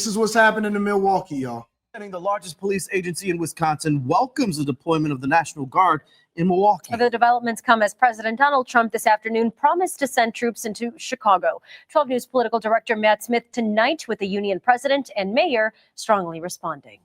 This is what's happening in Milwaukee, y'all. The largest police agency in Wisconsin welcomes the deployment of the National Guard in Milwaukee. The developments come as President Donald Trump this afternoon promised to send troops into Chicago. 12 News political director Matt Smith tonight with the union president and mayor strongly responding.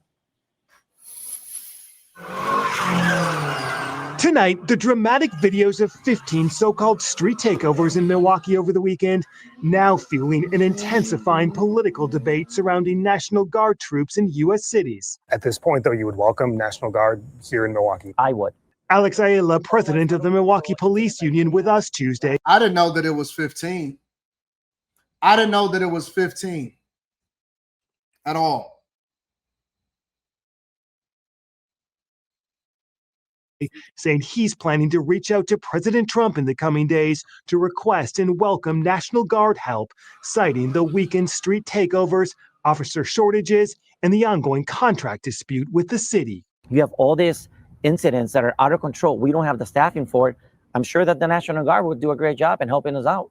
Tonight, the dramatic videos of 15 so-called street takeovers in Milwaukee over the weekend now fueling an intensifying political debate surrounding National Guard troops in U.S. cities. At this point, though, you would welcome National Guard here in Milwaukee? I would. Alex Ayala, president of the Milwaukee Police Union, with us Tuesday. I didn't know that it was 15. I didn't know that it was 15 at all. Saying he's planning to reach out to President Trump in the coming days to request and welcome National Guard help, citing the weekend street takeovers, officer shortages, and the ongoing contract dispute with the city. You have all these incidents that are out of control. We don't have the staffing for it. I'm sure that the National Guard would do a great job in helping us out.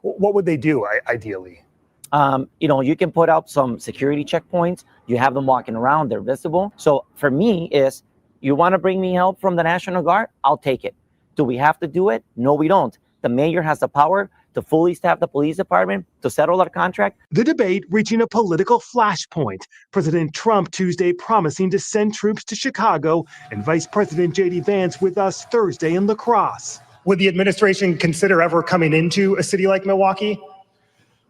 What would they do, ideally? You can put up some security checkpoints. You have them walking around. They're visible. So for me is, you want to bring me help from the National Guard? I'll take it. Do we have to do it? No, we don't. The mayor has the power to fully staff the police department, to settle our contract. The debate reaching a political flashpoint. President Trump Tuesday promising to send troops to Chicago, and Vice President J.D. Vance with us Thursday in La Crosse. Would the administration consider ever coming into a city like Milwaukee?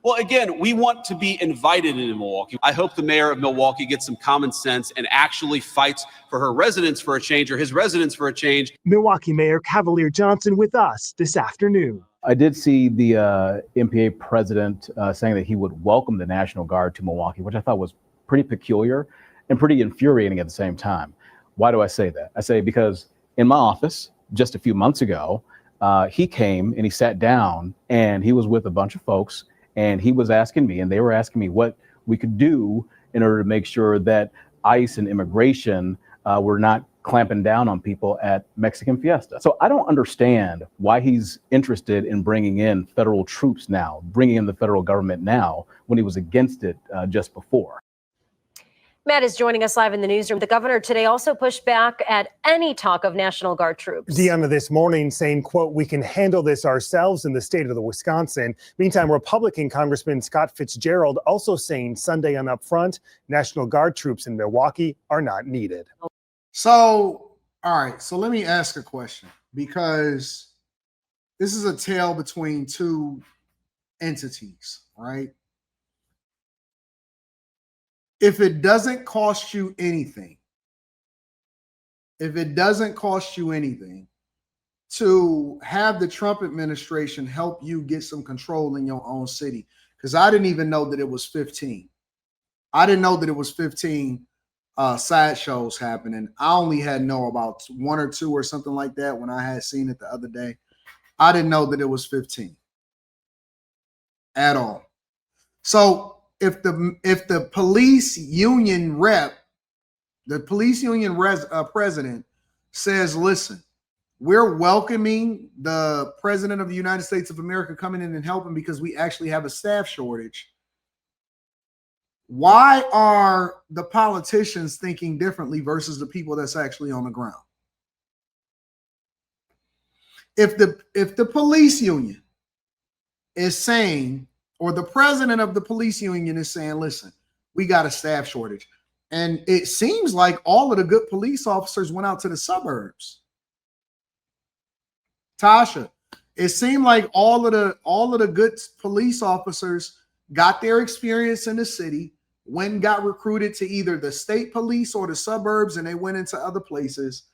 Well, again, we want to be invited into Milwaukee. I hope the mayor of Milwaukee gets some common sense and actually fights for her residents for a change, or his residents for a change. Milwaukee Mayor Cavalier Johnson with us this afternoon. I did see the MPA president saying that he would welcome the National Guard to Milwaukee, which I thought was pretty peculiar and pretty infuriating at the same time. Why do I say that? I say because in my office just a few months ago, he came and he sat down and he was with a bunch of folks. And he was asking me, and they were asking me what we could do in order to make sure that ICE and immigration were not clamping down on people at Mexican Fiesta. So I don't understand why he's interested in bringing in federal troops now, bringing in the federal government now, when he was against it just before. Matt is joining us live in the newsroom. The governor today also pushed back at any talk of National Guard troops. Deanna this morning saying, quote, "We can handle this ourselves in the state of the Wisconsin." Meantime, Republican Congressman Scott Fitzgerald also saying Sunday on Upfront, National Guard troops in Milwaukee are not needed. So, all right. So let me ask a question, because this is a tale between two entities, right? If it doesn't cost you anything, to have the Trump administration help you get some control in your own city, because I didn't even know that it was 15. I didn't know that it was 15 sideshows happening. I only had know about 1 or 2 or something like that when I had seen it the other day. I didn't know that it was 15 at all. So if the police union rep, the police union president says, listen, we're welcoming the president of the United States of America coming in and helping because we actually have a staff shortage. Why are the politicians thinking differently versus the people that's actually on the ground? If the police union is saying, or the president of the police union is saying, listen, we got a staff shortage. And it seems like all of the good police officers went out to the suburbs. Tasha, it seemed like all of the good police officers got their experience in the city, went and got recruited to either the state police or the suburbs, and they went into other places.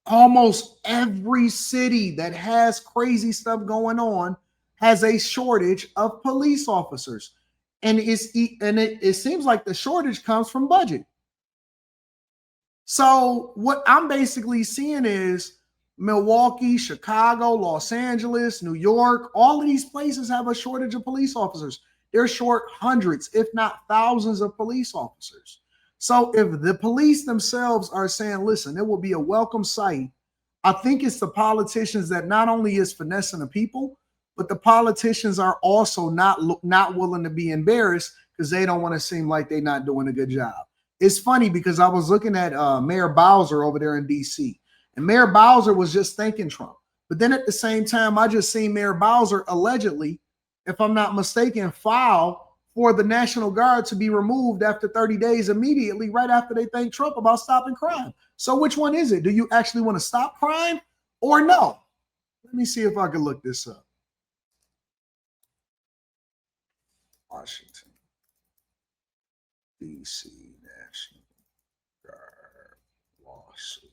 Almost every city that has crazy stuff going on has a shortage of police officers. And it seems like the shortage comes from budget. So what I'm basically seeing is Milwaukee, Chicago, Los Angeles, New York, all of these places have a shortage of police officers. They're short hundreds, if not thousands of police officers. So if the police themselves are saying, listen, it will be a welcome sight, I think it's the politicians that not only is finessing the people, but the politicians are also not willing to be embarrassed because they don't want to seem like they're not doing a good job. It's funny because I was looking at Mayor Bowser over there in DC, and Mayor Bowser was just thanking Trump. But then at the same time, I just seen Mayor Bowser allegedly, if I'm not mistaken, file for the National Guard to be removed after 30 days immediately, right after they thank Trump about stopping crime. So which one is it? Do you actually want to stop crime or no? Let me see if I can look this up. Washington, D.C. National Guard lawsuit.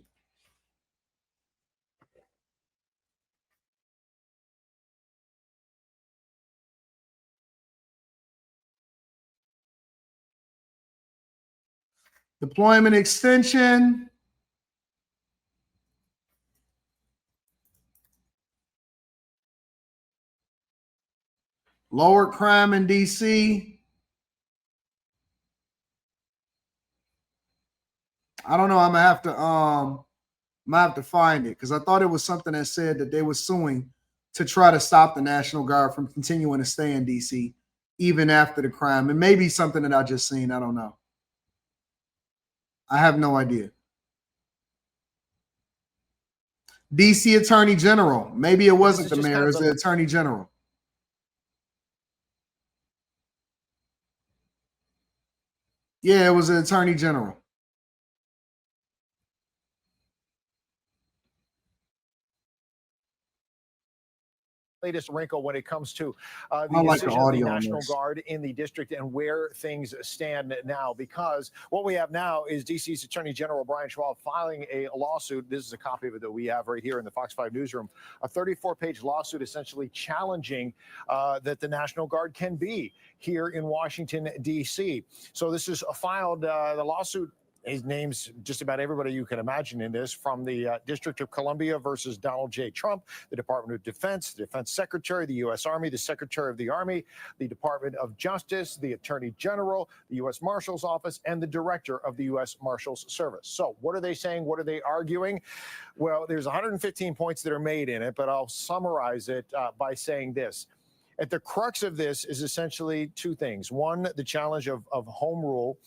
Deployment extension. Lower crime in DC. I don't know. I'm gonna have to find it because I thought it was something that said that they were suing to try to stop the National Guard from continuing to stay in DC even after the crime. It may be something that I just seen. I don't know. I have no idea. DC Attorney General. Maybe it wasn't the mayor, it's the Attorney General. Yeah, it was the Attorney General. Latest wrinkle when it comes to the like decision the of the audio on National this. Guard in the district and where things stand now. Because what we have now is DC's Attorney General Brian Schwab filing a lawsuit. This is a copy of it that we have right here in the Fox 5 newsroom. A 34-page lawsuit essentially challenging that the National Guard can be here in Washington, D.C. So this is filed, the lawsuit. His name's just about everybody you can imagine in this, from the District of Columbia versus Donald J. Trump, the Department of Defense, the Defense Secretary, the U.S. Army, the Secretary of the Army, the Department of Justice, the Attorney General, the U.S. Marshal's Office, and the Director of the U.S. Marshal's Service. So what are they saying? What are they arguing? Well, there's 115 points that are made in it, but I'll summarize it by saying this. At the crux of this is essentially two things. One, the challenge of home rule.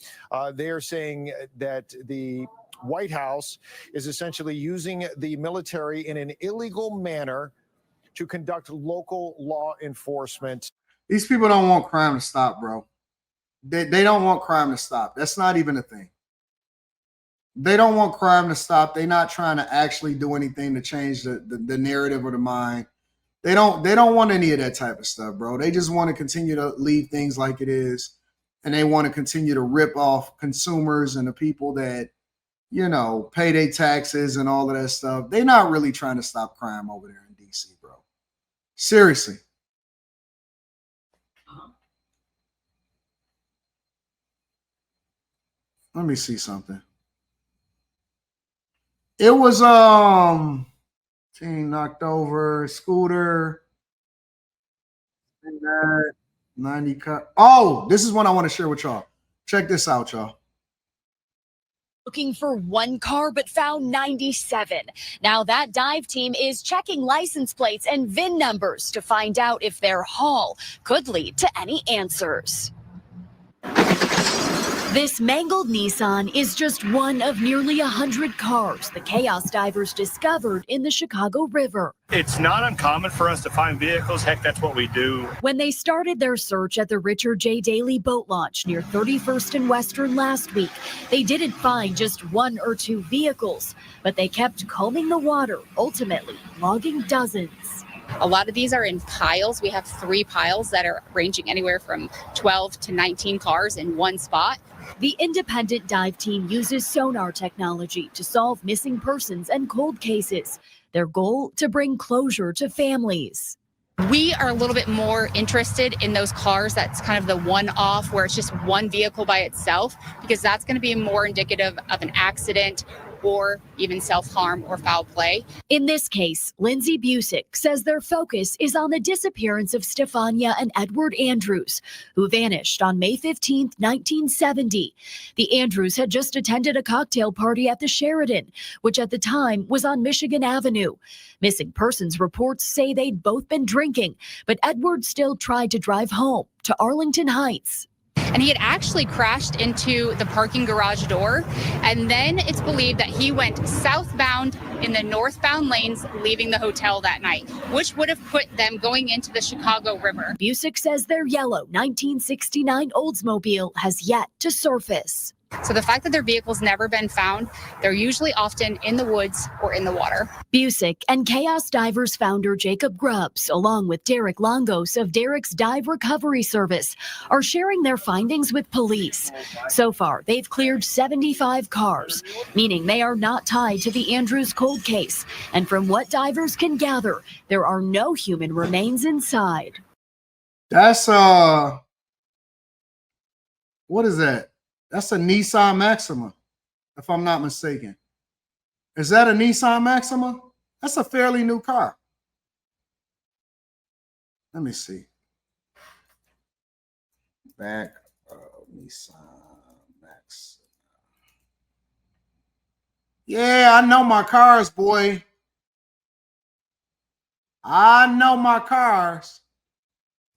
They are saying that the White House is essentially using the military in an illegal manner to conduct local law enforcement. These people don't want crime to stop, bro. They don't want crime to stop. That's not even a thing. They don't want crime to stop. They're not trying to actually do anything to change the narrative or the mind. They don't want any of that type of stuff, bro. They just want to continue to leave things like it is. And they want to continue to rip off consumers and the people that, you know, pay their taxes and all of that stuff. They're not really trying to stop crime over there in DC, bro. Seriously. Let me see something. It was team knocked over, scooter, 90 cut. Oh, this is one I want to share with y'all. Check this out, y'all. Looking for one car but found 97. Now that dive team is checking license plates and VIN numbers to find out if their haul could lead to any answers. This mangled Nissan is just one of nearly 100 cars the chaos divers discovered in the Chicago River. It's not uncommon for us to find vehicles. Heck, that's what we do. When they started their search at the Richard J. Daley boat launch near 31st and Western last week, they didn't find just one or two vehicles, but they kept combing the water, ultimately logging dozens. A lot of these are in piles. We have 3 piles that are ranging anywhere from 12 to 19 cars in one spot. The independent dive team uses sonar technology to solve missing persons and cold cases. Their goal, to bring closure to families. We are a little bit more interested in those cars that's kind of the one-off where it's just one vehicle by itself, because that's going to be more indicative of an accident or even self-harm or foul play. In this case, Lindsay Busick says their focus is on the disappearance of Stefania and Edward Andrews, who vanished on May 15, 1970. The Andrews had just attended a cocktail party at the Sheridan, which at the time was on Michigan Avenue. Missing persons reports say they'd both been drinking, but Edward still tried to drive home to Arlington Heights. And he had actually crashed into the parking garage door. And then it's believed that he went southbound in the northbound lanes, leaving the hotel that night, which would have put them going into the Chicago River. Busick says their yellow 1969 Oldsmobile has yet to surface. So the fact that their vehicle's never been found, they're usually often in the woods or in the water. Busick and Chaos Divers founder Jacob Grubbs, along with Derek Longos of Derek's Dive Recovery Service, are sharing their findings with police. So far, they've cleared 75 cars, meaning they are not tied to the Andrews cold case. And from what divers can gather, there are no human remains inside. That's what is that? That's a Nissan Maxima, if I'm not mistaken. Is that a Nissan Maxima? That's a fairly new car. Let me see. Back of Nissan Maxima. Yeah, I know my cars, boy. I know my cars.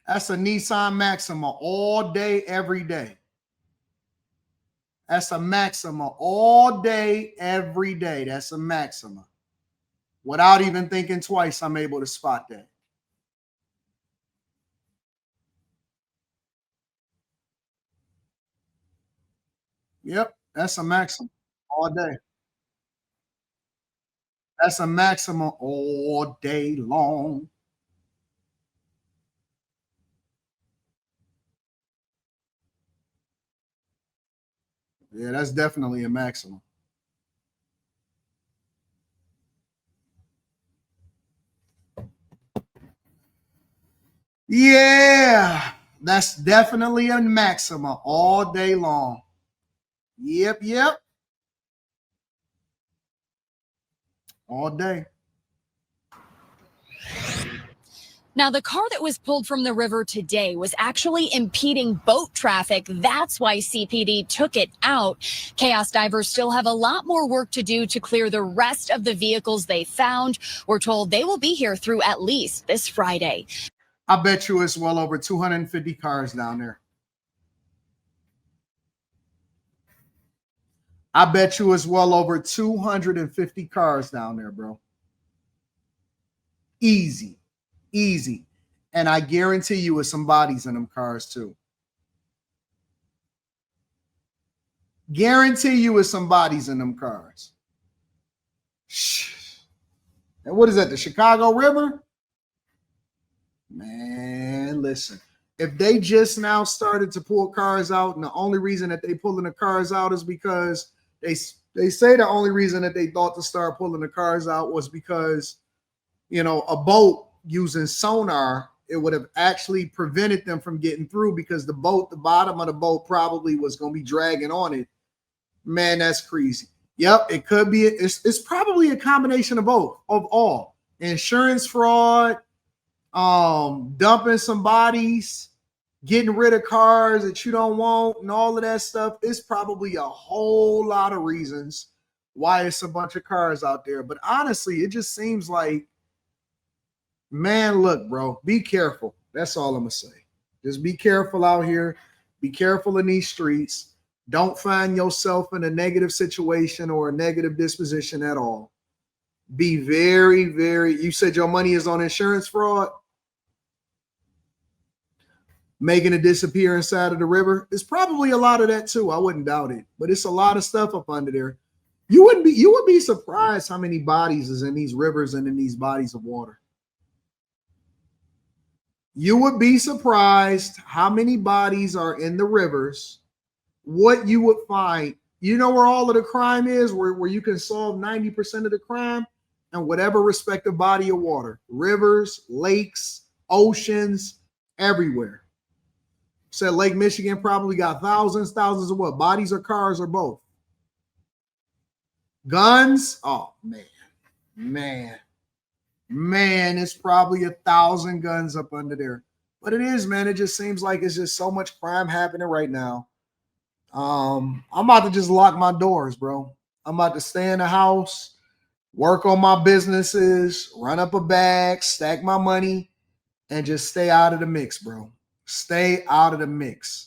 That's a Nissan Maxima all day, every day. That's a Maxima all day, every day. That's a Maxima. Without even thinking twice, I'm able to spot that. Yep, that's a Maxima all day. That's a Maxima all day long. Yeah, that's definitely a Maxima. Yeah, that's definitely a Maxima all day long. Yep, yep. All day. Now, the car that was pulled from the river today was actually impeding boat traffic. That's why CPD took it out. Chaos divers still have a lot more work to do to clear the rest of the vehicles they found. We're told they will be here through at least this Friday. I bet you it's well over 250 cars down there. I bet you it's well over 250 cars down there, bro. Easy. Easy. And I guarantee you it's some bodies in them cars too. Guarantee you it's some bodies in them cars. And what is that, the Chicago River? Man, listen. If they just now started to pull cars out, and the only reason that they pulling the cars out is because they say the only reason that they thought to start pulling the cars out was because, you know, a boat using sonar, it would have actually prevented them from getting through because the boat, the bottom of the boat probably was going to be dragging on it. Man, that's crazy. Yep, it could be. It's probably a combination of both, of all. Insurance fraud, dumping some bodies, getting rid of cars that you don't want, and all of that stuff. It's probably a whole lot of reasons why it's a bunch of cars out there. But honestly, it just seems like, man, look, bro, be careful. That's all I'm going to say. Just be careful out here. Be careful in these streets. Don't find yourself in a negative situation or a negative disposition at all. Be very, very, you said your money is on insurance fraud? Making it disappear inside of the river. It's probably a lot of that too. I wouldn't doubt it. But it's a lot of stuff up under there. You would be surprised how many bodies is in these rivers and in these bodies of water. You would be surprised how many bodies are in the rivers, what you would find. You know where all of the crime is, where you can solve 90% of the crime? And whatever respective body of water, rivers, lakes, oceans, everywhere. Said Lake Michigan probably got thousands of what? Bodies or cars or both? Guns? Oh, man, it's probably 1,000 guns up under there. But it is, man. It just seems like it's just so much crime happening right now. I'm about to just lock my doors, bro. I'm about to stay in the house, work on my businesses, run up a bag, stack my money, and just stay out of the mix, bro. Stay out of the mix.